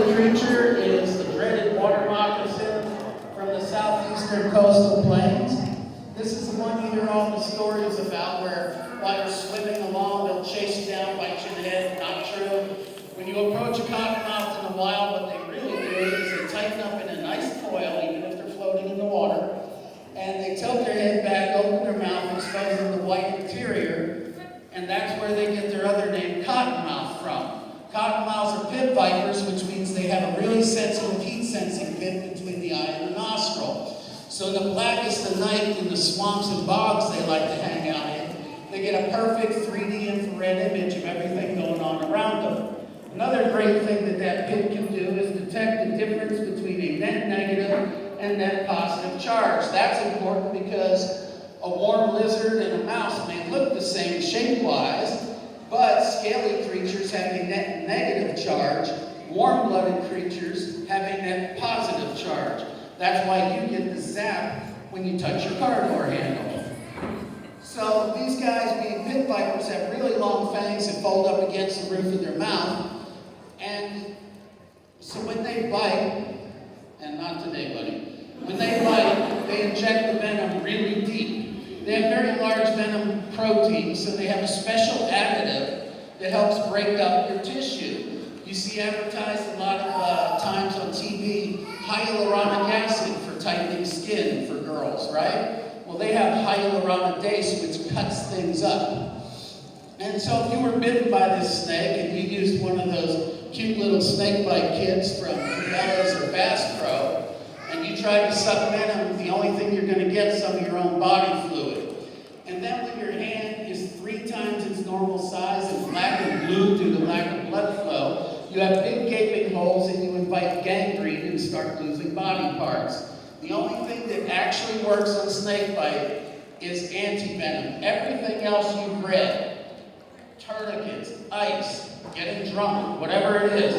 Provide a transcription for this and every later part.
scaly creature is the dreaded water moccasin from the southeastern coastal plains. This is the one you hear all the stories about where while you're swimming along, they'll chase you down, bite you in the head. Not true. When you approach a cottonmouth in the wild, what they really do is they tighten up in a nice coil, even if they're floating in the water, and they tilt their head back, open their mouth, exposing the white interior, and that's where they get their other name, cottonmouth, from. Cottonmouths are pit vipers, which means they have a really sensitive heat-sensing pit between the eye and the nostril. So in the blackest of night, in the swamps and bogs they like to hang out in, they get a perfect 3D infrared image of everything going on around them. Another great thing that that pit can do is detect the difference between a net negative and net positive charge. That's important because a warm lizard and a mouse may look the same shape-wise, but scaly creatures have a net negative charge. Warm-blooded creatures have a net positive charge. That's why you get the zap when you touch your car door handle. So these guys, being pit vipers, have really long fangs that fold up against the roof of their mouth. And so when they bite, and not today, buddy, when they bite, they inject the venom really deep. They have very large venom proteins, so they have a special additive that helps break up your tissue. You see advertised a lot of times on TV, hyaluronic acid for tightening skin for girls, right? Well, they have hyaluronidase, which cuts things up. And so if you were bitten by this snake and you used one of those cute little snake bite kits from Cabela's or Bass Pro, and you tried to suck venom, the only thing you're going to get is some of your own body fluid. And then when your hand is 3 times its normal size and black and blue due to lack of blood flow, you have big gaping holes and you invite gangrene and start losing body parts. The only thing that actually works on snake bite is anti-venom. Everything else you've read, tourniquets, ice, getting drunk, whatever it is,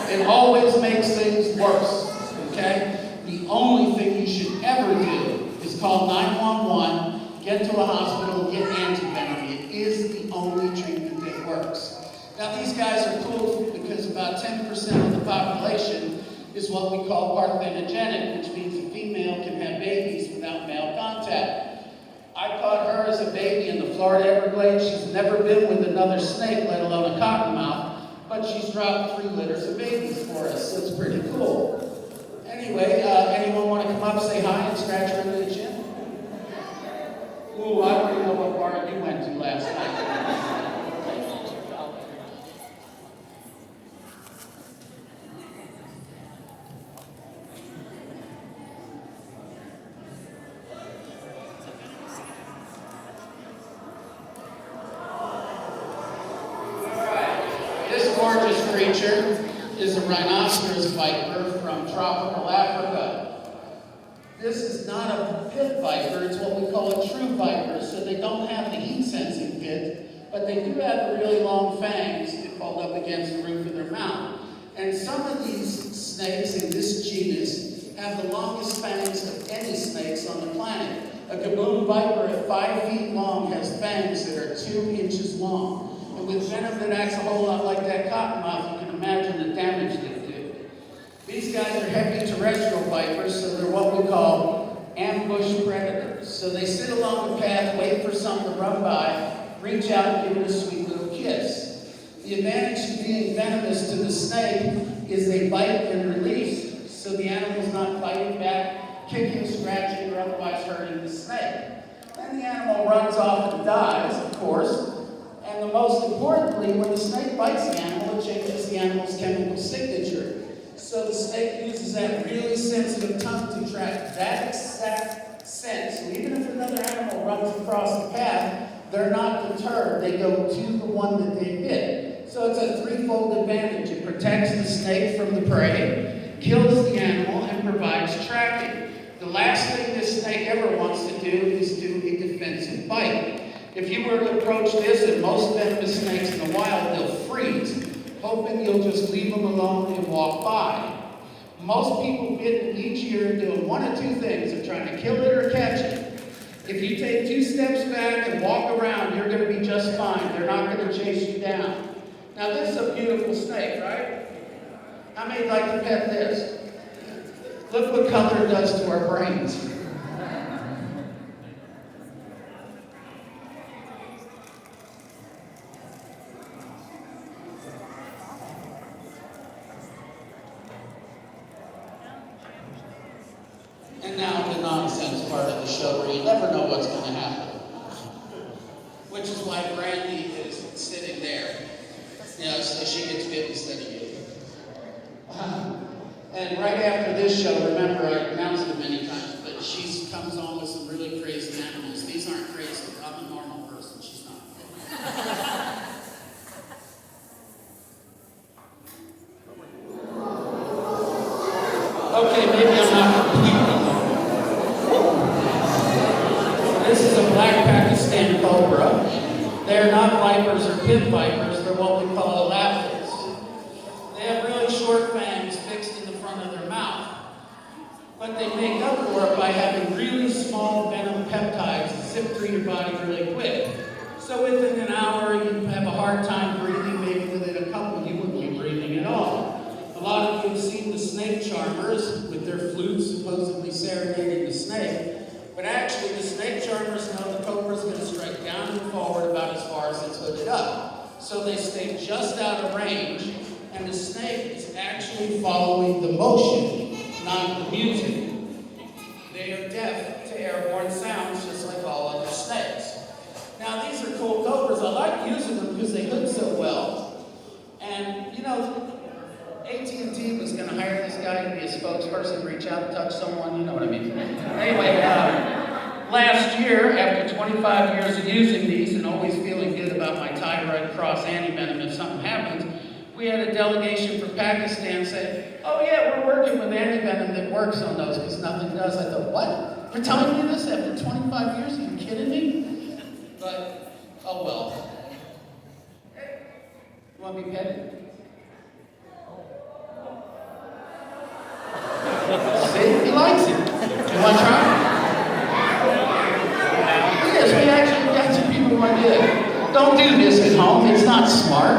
it always makes things worse, okay? The only thing you should ever do is call 911, get to a hospital, get anti-venom. It is the only treatment that works. Now these guys are cool because about 10% of the population is what we call parthenogenic, which means a female can have babies without male contact. I caught her as a baby in the Florida Everglades. She's never been with another snake, let alone a cottonmouth, but she's dropped 3 litters of babies for us, so it's pretty cool. Anyway, anyone want to come up, say hi, and scratch her under the chin? Ooh, I don't even know what bar you went to last night. Gorgeous creature is a rhinoceros viper from tropical Africa. This is not a pit viper, it's what we call a true viper, so they don't have the heat-sensing pit, but they do have the really long fangs that fold up against the roof of their mouth. And some of these snakes in this genus have the longest fangs of any snakes on the planet. A gaboon viper at 5 feet long has fangs that are 2 inches long. And with venom that acts a whole lot like that cottonmouth, you can imagine the damage they do. These guys are heavy terrestrial vipers, so they're what we call ambush predators. So they sit along the path, wait for something to run by, reach out and give it a sweet little kiss. The advantage of being venomous to the snake is they bite and release, so the animal's not fighting back, kicking, scratching, or otherwise hurting the snake. Then the animal runs off and dies, of course. And the most importantly, when the snake bites the animal, it changes the animal's chemical signature. So the snake uses that really sensitive tongue to track that exact scent. So even if another animal runs across the path, they're not deterred. They go to the one that they bit. So it's a threefold advantage. It protects the snake from the prey, kills the animal, and provides tracking. The last thing this snake ever wants to do is do a defensive bite. If you were to approach this, and most venomous snakes in the wild, they'll freeze, hoping you'll just leave them alone and walk by. Most people bitten each year are doing one of 2 things. They're trying to kill it or catch it. If you take 2 steps back and walk around, you're going to be just fine. They're not going to chase you down. Now this is a beautiful snake, right? How many like to pet this? Look what color does to our brains. And now the nonsense part of the show where you never know what's going to happen. Which is why Brandy is sitting there. You know, so she gets bit instead of you. And right after this show, remember I announced it many times, but she comes on with some really crazy animals. These aren't crazy. I'm a normal person. She's not. Okay, maybe I'm not completely normal. This is a black Pakistan cobra. They're not vipers or pit vipers. They're what we call elapids. They have really short fangs fixed in the front of their mouth. But they make up for it by having really small venom peptides that zip through your body really quick. So within an hour, you have a hard time breathing. Maybe within a couple, you wouldn't be breathing at all. A lot of you have seen the snake charmers with their flutes supposedly serenading the snake. But actually, the snake charmers know the cobra's going to strike down and forward about as far as it's hooded up. So they stay just out of range, and the snake is actually following the motion, not the music. They are deaf to airborne sounds, just like all other snakes. Now, these are cool cobras. I like using them because they hood so well. And, you know, AT&T was going to hire this guy to be a spokesperson, reach out and touch someone, you know what I mean. Anyway, last year, after 25 years of using these and always feeling good about my Thyroid Cross anti-venom if something happens, we had a delegation from Pakistan say, oh yeah, we're working with anti-venom that works on those because nothing does. I thought, what? You're telling me this after 25 years? Are you kidding me? But, oh well. You want to be petted? See, he likes it. You want to try? Yes, we actually got some people who want to do it. Don't do this at home. It's not smart.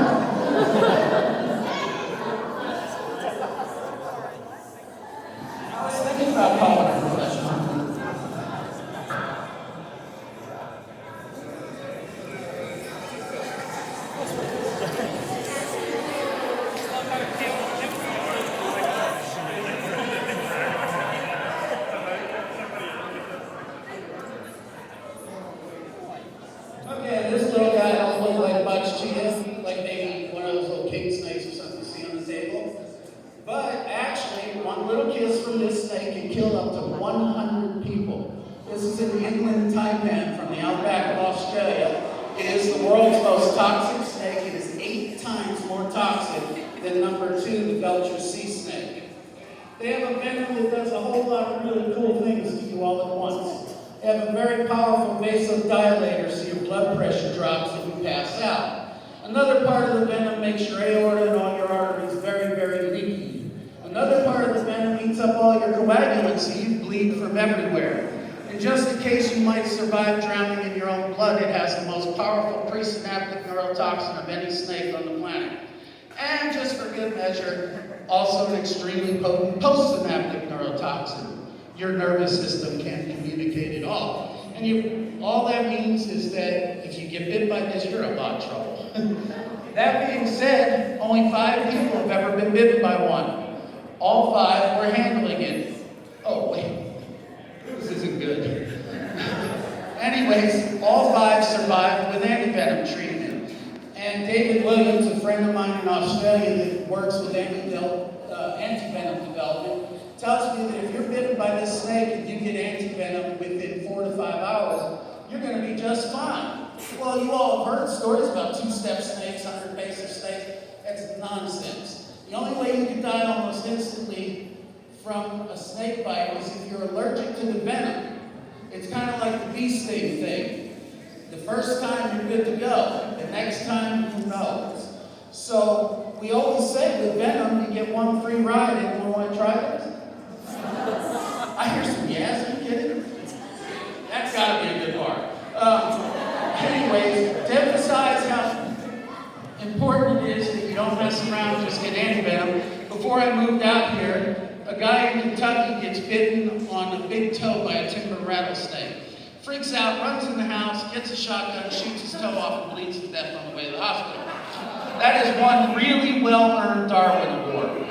I was thinking about calling a professional. Okay, this little guy don't look like much to you, like maybe one of those little king snakes or something you see on the table. But actually, one little kiss from this snake can kill up to 100 people. This is an inland taipan from the outback of Australia. It is the world's most toxic snake. It is 8 times more toxic than number 2, the Belcher sea snake. They have a venom that does a whole lot of really cool things to you all at once. They have a very powerful vasodilator so your blood pressure drops if you pass out. Another part of the venom makes your aorta and all your arteries very, very leaky. Another part of the venom eats up all your coagulants so you bleed from everywhere. And just in case you might survive drowning in your own blood, it has the most powerful presynaptic neurotoxin of any snake on the planet. And just for good measure, also an extremely potent postsynaptic neurotoxin. Your nervous system can't communicate at all. And all that means is that if you get bit by this, you're in a lot of trouble. That being said, only 5 people have ever been bitten by one. All 5 were handling it. Oh, wait. This isn't good. Anyways, all 5 survived with anti-venom treatment. And David Williams, a friend of mine in Australia that works with anti-venom development, tells me that if you're bitten by this snake and you get anti-venom within 4 to 5 hours, you're going to be just fine. Well, you all have heard stories about 2-step snakes, 100-pacer snakes. That's nonsense. The only way you can die almost instantly from a snake bite is if you're allergic to the venom. It's kind of like the bee sting thing. The first time you're good to go. The next time, who knows? So we always say with venom, you get 1 free ride. Anyone want to try this? I hear some yes, are you kidding? That's got to be a good part. Anyways, to emphasize how important it is that you don't mess around and just get anti-venom, before I moved out here, a guy in Kentucky gets bitten on the big toe by a timber rattlesnake. Freaks out, runs in the house, gets a shotgun, shoots his toe off, and bleeds to death on the way to the hospital. That is one really well-earned Darwin Award.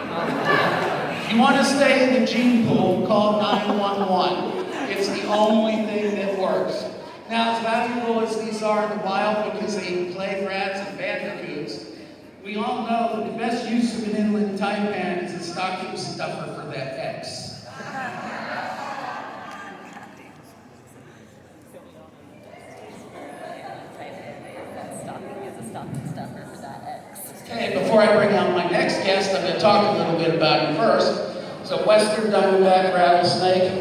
If you want to stay in the gene pool, call 911. It's the only thing that works. Now, as valuable as these are in the wild because they eat plague rats and bandicoots, we all know that the best use of an inland taipan is a stocking stuffer for that X. Okay, before I bring out my next guest, I'm going to talk a little bit about him first. It's a western diamondback rattlesnake.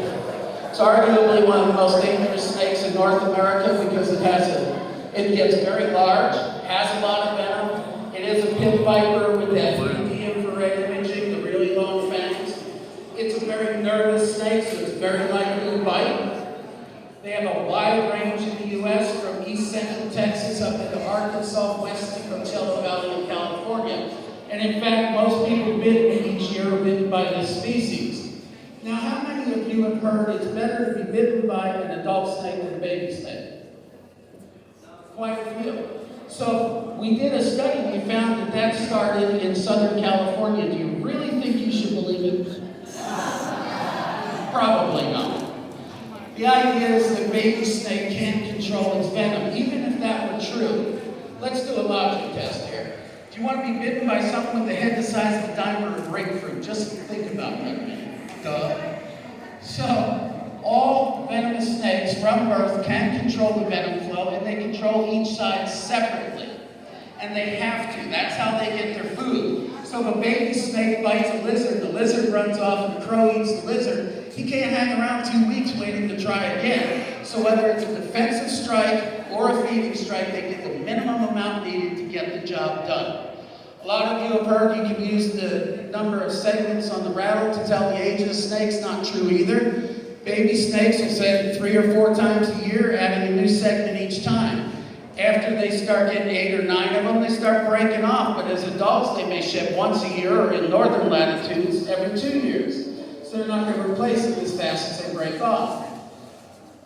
It's arguably one of the most dangerous snakes in North America because it gets very large, has a lot of venom. It is a pit viper with that 3D infrared imaging, the really long fangs. It's a very nervous snake, so it's very likely to bite. They have a wide range in the U.S. from east central Texas up into Arkansas, west to Coachella Valley in California. And in fact, most people bitten each year are bitten by this species. Now, how many of you have heard it's better to be bitten by an adult snake than a baby snake? Quite a few. So we did a study, we found that started in Southern California. Do you really think you should believe it? Probably not. The idea is that baby snake can't control its venom. Even if that were true, let's do a logic test here. Do you want to be bitten by something with a head the size of a diamond or a grapefruit? Just think about that a minute. Duh. So, all venomous snakes from birth can control the venom flow, and they control each side separately. And they have to. That's how they get their food. So if a baby snake bites a lizard, the lizard runs off, and the crow eats the lizard, he can't hang around 2 weeks waiting to try again. So whether it's a defensive strike or a feeding strike, they get the minimum amount needed to get the job done. A lot of you have heard you can use the number of segments on the rattle to tell the age of the snakes. Not true either. Baby snakes will say 3 or 4 times a year, adding a new segment each time. After they start getting 8 or 9 of them, they start breaking off. But as adults, they may shed once a year, or in northern latitudes, every 2 years. So they're not going to replace it as fast as they break off.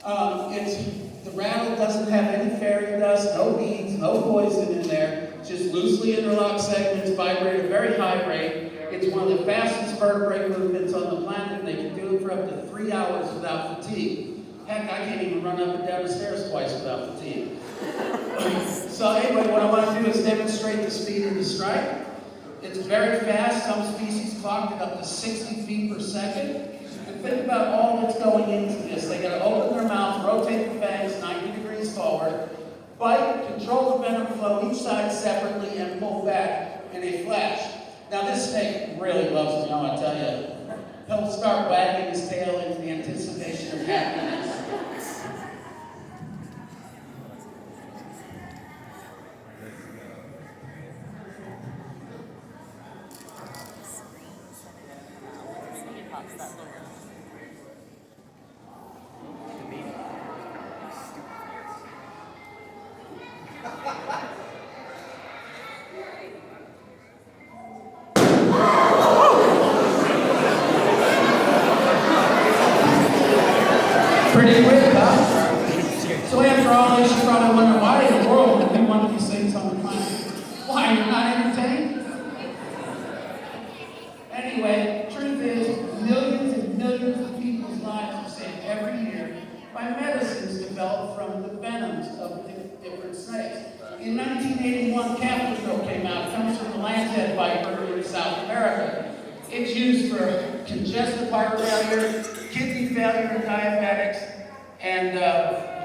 The rattle doesn't have any fairy dust, no beads, no poison in there. Just loosely interlocked segments, vibrate at a very high rate. It's one of the fastest vertebrate movements on the planet, and they can do it for up to 3 hours without fatigue. Heck, I can't even run up and down the stairs twice without fatigue. So anyway, what I want to do is demonstrate the speed of the strike. It's very fast. Some species clock it up to 60 feet per second. And think about all that's going into this. They got to open their mouth, rotate the fangs 90 degrees forward, bite, control the venom flow each side separately, and pull back in a flash. Now this snake really loves me, I tell you. He'll start wagging his tail in the anticipation of happiness. Pretty quick, huh? So after all this, you probably wonder why in the world would be one of these things on the planet? Why, you're not entertained? Anyway, truth is, millions and millions of people's lives are saved every year by medicines developed from the venoms of different snakes. In 1981, Capital came out. It comes from the Lancet viper in South America. It's used for congestive heart failure, kidney failure in diabetics, and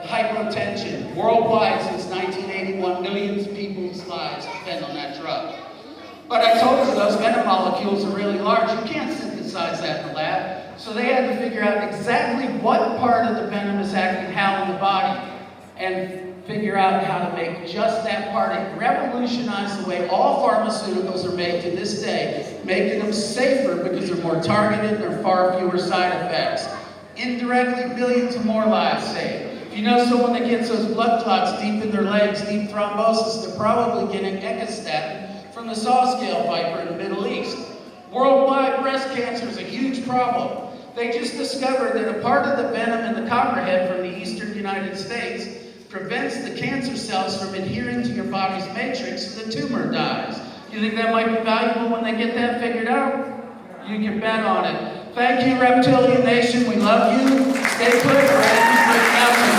hypertension. Worldwide, since 1981, millions of people's lives depend on that drug. But I told you those venom molecules are really large. You can't synthesize that in the lab. So they had to figure out exactly what part of the venom is acting how in the body, and figure out how to make just that part. It revolutionized the way all pharmaceuticals are made to this day, making them safer because they're more targeted and there are far fewer side effects. Indirectly, billions of more lives saved. If you know someone that gets those blood clots deep in their legs, deep thrombosis, they're probably getting echostatin from the saw-scale viper in the Middle East. Worldwide, breast cancer is a huge problem. They just discovered that a part of the venom in the copperhead from the eastern United States prevents the cancer cells from adhering to your body's matrix so the tumor dies. You think that might be valuable when they get that figured out? You can bet on it. Thank you, Reptilian Nation. We love you. Stay put. We're out